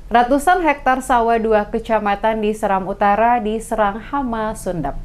Ratusan hektar sawah 2 kecamatan di Seram Utara diserang hama Sundep.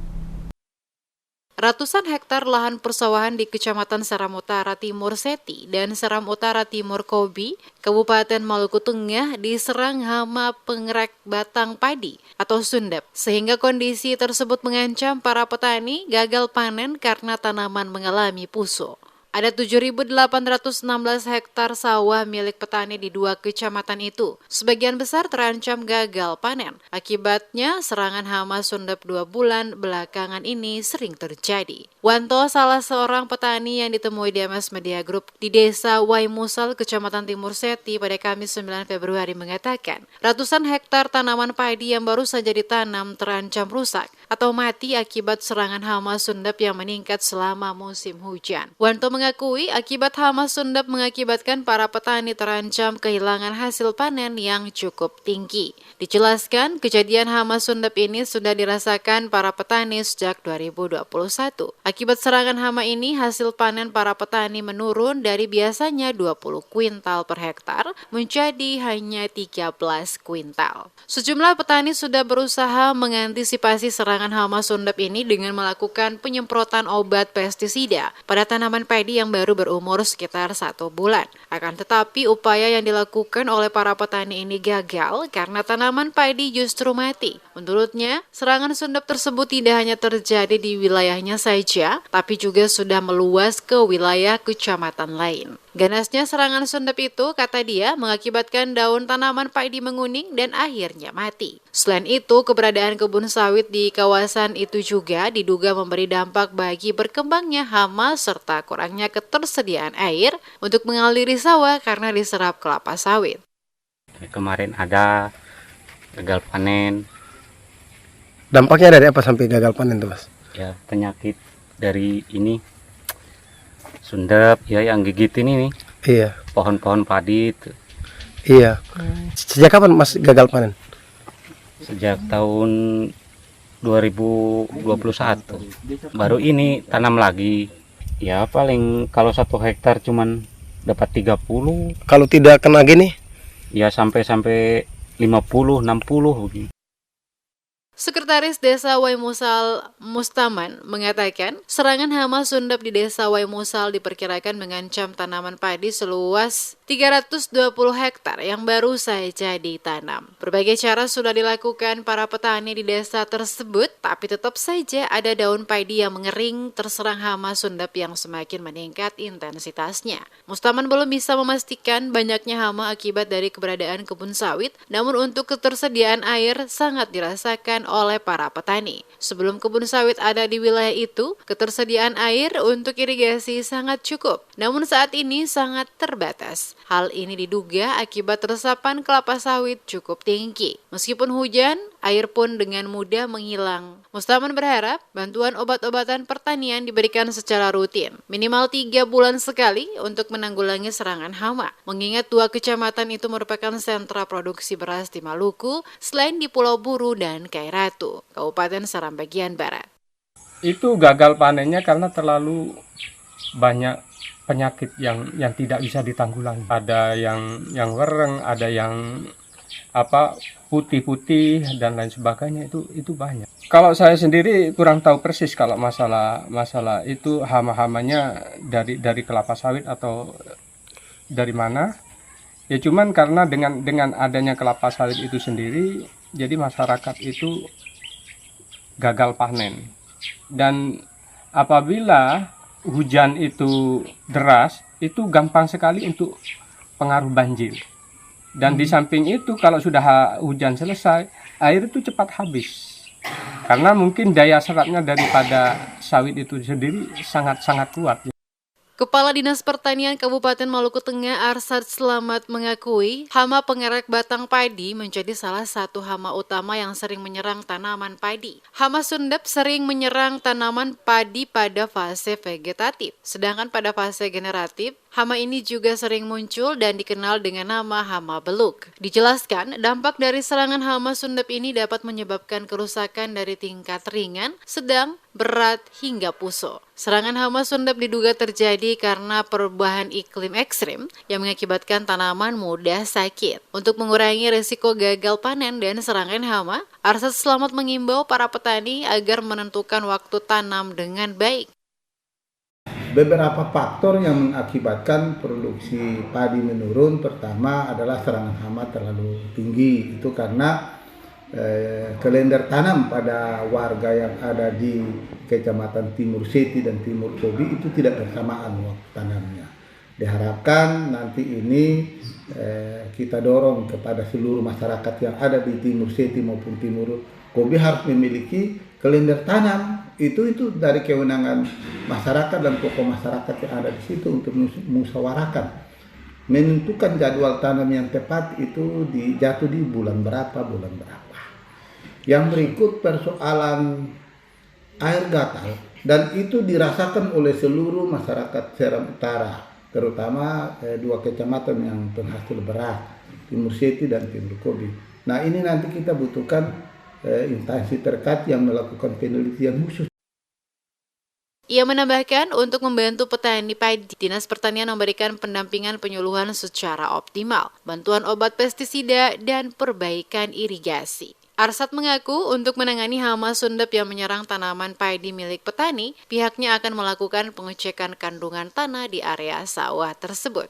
Ratusan hektar lahan persawahan di Kecamatan Seram Utara Timur Seti dan Seram Utara Timur Kobi, Kabupaten Maluku Tengah diserang hama pengerek batang padi atau Sundep, sehingga kondisi tersebut mengancam para petani gagal panen karena tanaman mengalami puso. Ada 7.816 hektar sawah milik petani di 2 kecamatan itu. Sebagian besar terancam gagal panen. Akibatnya serangan hama Sundep 2 bulan belakangan ini sering terjadi. Wanto, salah seorang petani yang ditemui di MS Media Group di Desa Waimusal, Kecamatan Timur Seti pada Kamis 9 Februari mengatakan, ratusan hektar tanaman padi yang baru saja ditanam terancam rusak atau mati akibat serangan hama Sundep yang meningkat selama musim hujan. Wanto mengakui akibat hama Sundep mengakibatkan para petani terancam kehilangan hasil panen yang cukup tinggi. Dijelaskan, kejadian hama Sundep ini sudah dirasakan para petani sejak 2021. Akibat serangan hama ini, hasil panen para petani menurun dari biasanya 20 kuintal per hektar menjadi hanya 13 kuintal. Sejumlah petani sudah berusaha mengantisipasi serangan hama Sundep ini dengan melakukan penyemprotan obat pestisida pada tanaman padi yang baru berumur sekitar 1 bulan. Akan tetapi upaya yang dilakukan oleh para petani ini gagal karena tanaman padi justru mati. Menurutnya, serangan Sundep tersebut tidak hanya terjadi di wilayahnya saja, tapi juga sudah meluas ke wilayah kecamatan lain. Ganasnya serangan Sundep itu, kata dia, mengakibatkan daun tanaman padi menguning dan akhirnya mati. Selain itu, keberadaan kebun sawit di kawasan itu juga diduga memberi dampak bagi berkembangnya hama serta kurangnya ketersediaan air untuk mengaliri sawah karena diserap kelapa sawit. Kemarin ada gagal panen. Dampaknya dari apa sampai gagal panen tuh, Mas? Ya, penyakit dari ini Sundep ya yang gigitin ini. Iya. Pohon-pohon padi itu. Iya. Sejak kapan Mas gagal panen? Sejak tahun 2021. Baru ini tanam lagi. Ya paling kalau 1 hektar cuman dapat 30. Kalau tidak kena gini? Ya sampai 50, 60 begini. Sekretaris Desa Waimusal Mustaman mengatakan, serangan hama Sundep di Desa Waimusal diperkirakan mengancam tanaman padi seluas 320 hektar yang baru saja ditanam. Berbagai cara sudah dilakukan para petani di desa tersebut, tapi tetap saja ada daun padi yang mengering terserang hama Sundep yang semakin meningkat intensitasnya. Mustaman belum bisa memastikan banyaknya hama akibat dari keberadaan kebun sawit, namun untuk ketersediaan air sangat dirasakan oleh para petani. Sebelum kebun sawit ada di wilayah itu, ketersediaan air untuk irigasi sangat cukup, namun saat ini sangat terbatas. Hal ini diduga akibat resapan kelapa sawit cukup tinggi. Meskipun hujan, air pun dengan mudah menghilang. Mustaman berharap bantuan obat-obatan pertanian diberikan secara rutin, minimal 3 bulan sekali untuk menanggulangi serangan hama. Mengingat 2 kecamatan itu merupakan sentra produksi beras di Maluku, selain di Pulau Buru dan Kairatu, Kabupaten Seram bagian barat. Itu gagal panennya karena terlalu banyak penyakit yang tidak bisa ditanggulangi. Ada yang wereng, ada yang putih-putih dan lain sebagainya, itu banyak. Kalau saya sendiri kurang tahu persis kalau masalah itu hama-hamanya dari kelapa sawit atau dari mana. Ya cuman karena dengan adanya kelapa sawit itu sendiri, jadi masyarakat itu gagal panen. Dan apabila hujan itu deras, itu gampang sekali untuk pengaruh banjir. Dan di samping itu kalau sudah hujan selesai, air itu cepat habis. Karena mungkin daya serapnya daripada sawit itu sendiri sangat-sangat kuat. Kepala Dinas Pertanian Kabupaten Maluku Tengah Arsad Slamet mengakui hama pengerek batang padi menjadi salah satu hama utama yang sering menyerang tanaman padi. Hama Sundep sering menyerang tanaman padi pada fase vegetatif, sedangkan pada fase generatif, Hama ini juga sering muncul dan dikenal dengan nama hama beluk. Dijelaskan, dampak dari serangan hama Sundep ini dapat menyebabkan kerusakan dari tingkat ringan, sedang, berat, hingga puso. Serangan hama Sundep diduga terjadi karena perubahan iklim ekstrim yang mengakibatkan tanaman mudah sakit. Untuk mengurangi risiko gagal panen dan serangan hama, Arsat Slamet mengimbau para petani agar menentukan waktu tanam dengan baik. Beberapa faktor yang mengakibatkan produksi padi menurun, pertama adalah serangan hama terlalu tinggi. Itu karena kalender tanam pada warga yang ada di Kecamatan Timur Seti dan Timur Kobi itu tidak bersamaan waktu tanamnya. Diharapkan nanti ini kita dorong kepada seluruh masyarakat yang ada di Timur Seti maupun Timur Kobi harus memiliki kalender tanam. Itu dari kewenangan masyarakat dan pokok masyarakat yang ada di situ untuk musyawarahkan, menentukan jadwal tanam yang tepat itu jatuh di bulan berapa. Yang berikut persoalan air gatal, dan itu dirasakan oleh seluruh masyarakat Seram Utara, terutama dua kecamatan yang penghasil beras, Timur Seti dan Timur Kobi. Nah, ini nanti kita butuhkan instansi terkait yang melakukan penelitian khusus. Ia menambahkan untuk membantu petani padi, Dinas Pertanian memberikan pendampingan penyuluhan secara optimal, bantuan obat pestisida, dan perbaikan irigasi. Arsat mengaku untuk menangani hama Sundep yang menyerang tanaman padi milik petani, pihaknya akan melakukan pengecekan kandungan tanah di area sawah tersebut.